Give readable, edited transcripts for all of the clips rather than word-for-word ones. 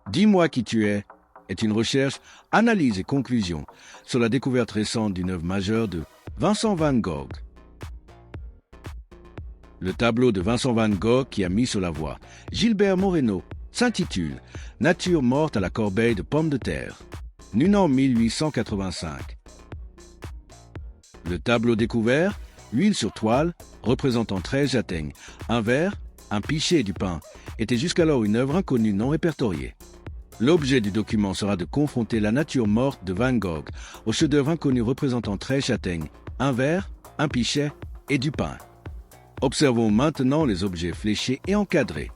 Dis-moi qui tu es est une recherche, analyse et conclusion sur la découverte récente d'une œuvre majeure de Vincent van Gogh. Le tableau de Vincent van Gogh qui a mis sur la voie Gilbert Moreno s'intitule « Nature morte à la corbeille de pommes de terre », né en 1885. Le tableau découvert, huile sur toile, représentant 13 châtaignes, un verre, un pichet et du pain, était jusqu'alors une œuvre inconnue non répertoriée. L'objet du document sera de confronter la nature morte de Van Gogh au chef-d'œuvre inconnu représentant 13 châtaignes, un verre, un pichet et du pain. Observons maintenant les objets fléchés et encadrés.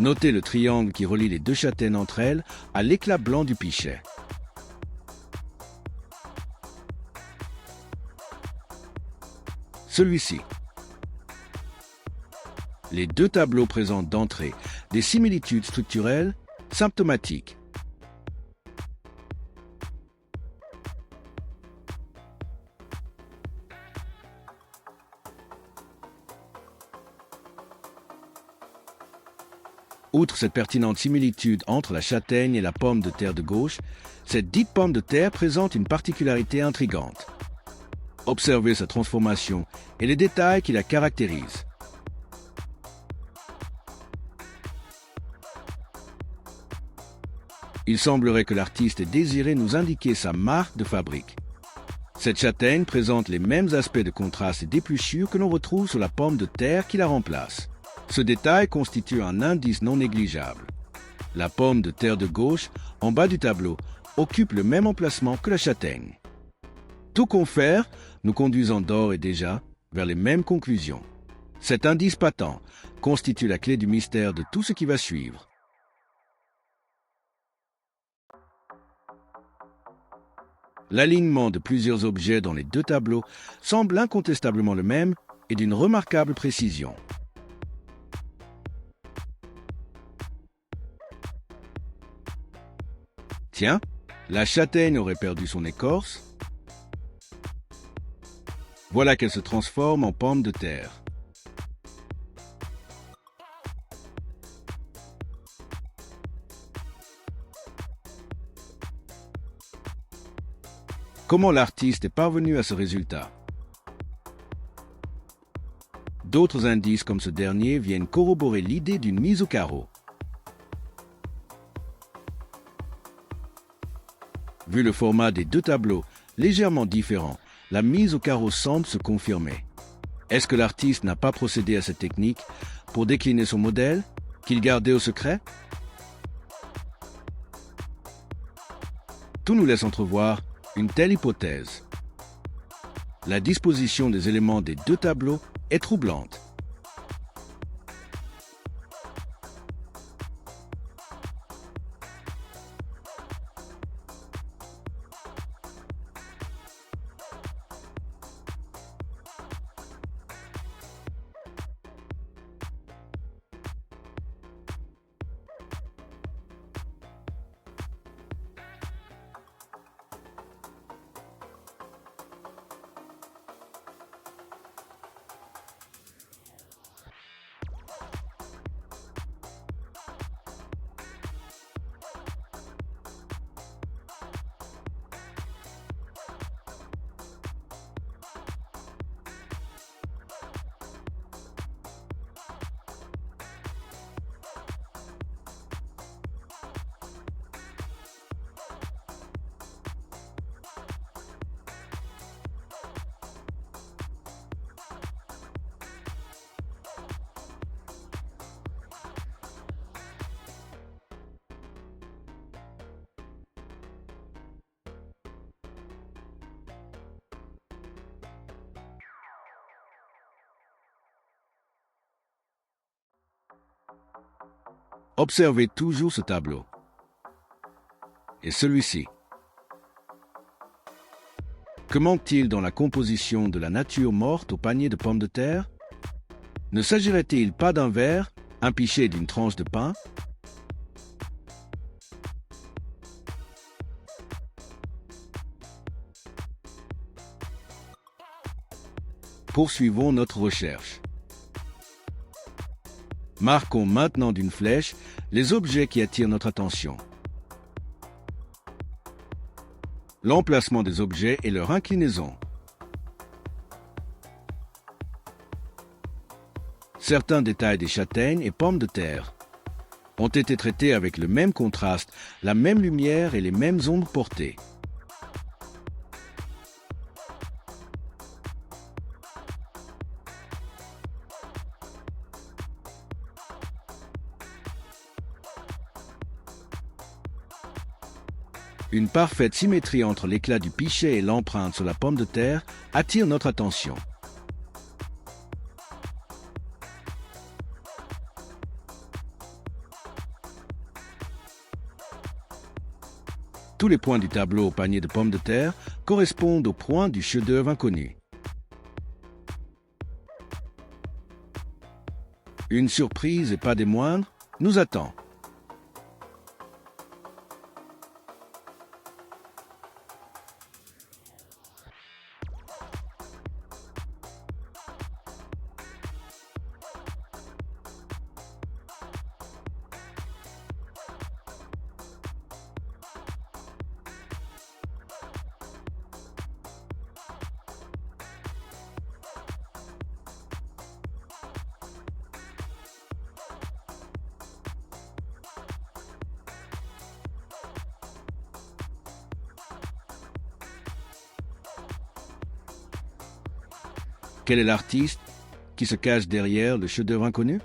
Notez le triangle qui relie les deux châtaignes entre elles à l'éclat blanc du pichet. Celui-ci. Les deux tableaux présentent d'entrée des similitudes structurelles symptomatiques. Outre cette pertinente similitude entre la châtaigne et la pomme de terre de gauche, cette dite pomme de terre présente une particularité intrigante. Observez sa transformation et les détails qui la caractérisent. Il semblerait que l'artiste ait désiré nous indiquer sa marque de fabrique. Cette châtaigne présente les mêmes aspects de contraste et d'épluchure que l'on retrouve sur la pomme de terre qui la remplace. Ce détail constitue un indice non négligeable. La pomme de terre de gauche, en bas du tableau, occupe le même emplacement que la châtaigne. Tout confère, nous conduisant d'ores et déjà vers les mêmes conclusions. Cet indice patent constitue la clé du mystère de tout ce qui va suivre. L'alignement de plusieurs objets dans les deux tableaux semble incontestablement le même et d'une remarquable précision. Tiens, la châtaigne aurait perdu son écorce. Voilà qu'elle se transforme en pomme de terre. Comment l'artiste est parvenu à ce résultat? D'autres indices comme ce dernier viennent corroborer l'idée d'une mise au carreau. Vu le format des deux tableaux, légèrement différents, la mise au carreau semble se confirmer. Est-ce que l'artiste n'a pas procédé à cette technique pour décliner son modèle, qu'il gardait au secret? Tout nous laisse entrevoir une telle hypothèse. La disposition des éléments des deux tableaux est troublante. Observez toujours ce tableau. Et celui-ci. Que manque-t-il dans la composition de la nature morte au panier de pommes de terre? Ne s'agirait-il pas d'un verre, un pichet et d'une tranche de pain? Poursuivons notre recherche. Marquons maintenant d'une flèche les objets qui attirent notre attention. L'emplacement des objets et leur inclinaison. Certains détails des châtaignes et pommes de terre ont été traités avec le même contraste, la même lumière et les mêmes ombres portées. Une parfaite symétrie entre l'éclat du pichet et l'empreinte sur la pomme de terre attire notre attention. Tous les points du tableau au panier de pommes de terre correspondent aux points du chef-d'œuvre inconnu. Une surprise, et pas des moindres, nous attend. Quel est l'artiste qui se cache derrière le chef-d'œuvre inconnu?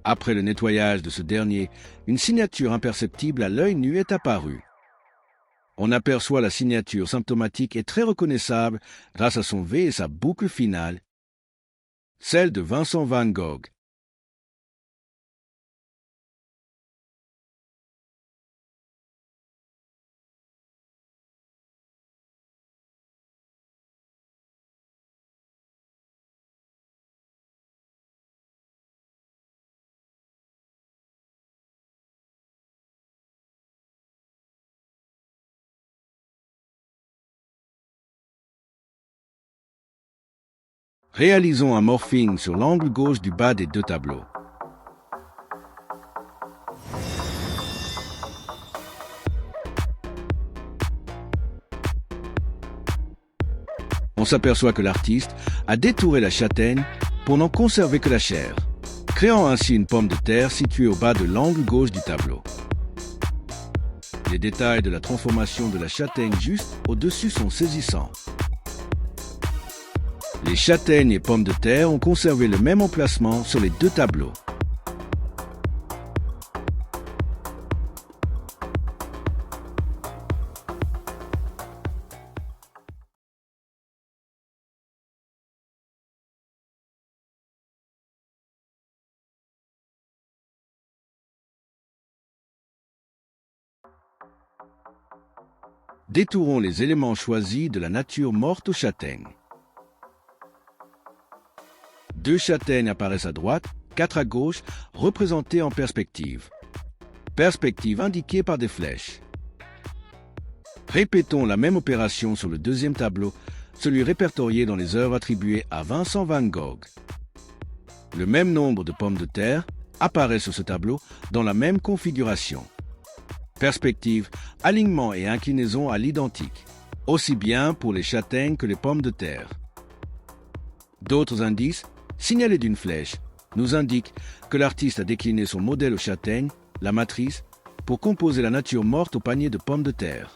Après le nettoyage de ce dernier, une signature imperceptible à l'œil nu est apparue. On aperçoit la signature symptomatique et très reconnaissable grâce à son V et sa boucle finale, celle de Vincent van Gogh. Réalisons un morphing sur l'angle gauche du bas des deux tableaux. On s'aperçoit que l'artiste a détouré la châtaigne pour n'en conserver que la chair, créant ainsi une pomme de terre située au bas de l'angle gauche du tableau. Les détails de la transformation de la châtaigne juste au-dessus sont saisissants. Les châtaignes et pommes de terre ont conservé le même emplacement sur les deux tableaux. Détourons les éléments choisis de la nature morte aux châtaignes. 2 châtaignes apparaissent à droite, 4 à gauche, représentées en perspective. Perspective indiquée par des flèches. Répétons la même opération sur le deuxième tableau, celui répertorié dans les œuvres attribuées à Vincent van Gogh. Le même nombre de pommes de terre apparaît sur ce tableau dans la même configuration. Perspective, alignement et inclinaison à l'identique, aussi bien pour les châtaignes que les pommes de terre. D'autres indices, signalés d'une flèche, nous indiquent que l'artiste a décliné son modèle aux châtaignes, la matrice, pour composer la nature morte au panier de pommes de terre.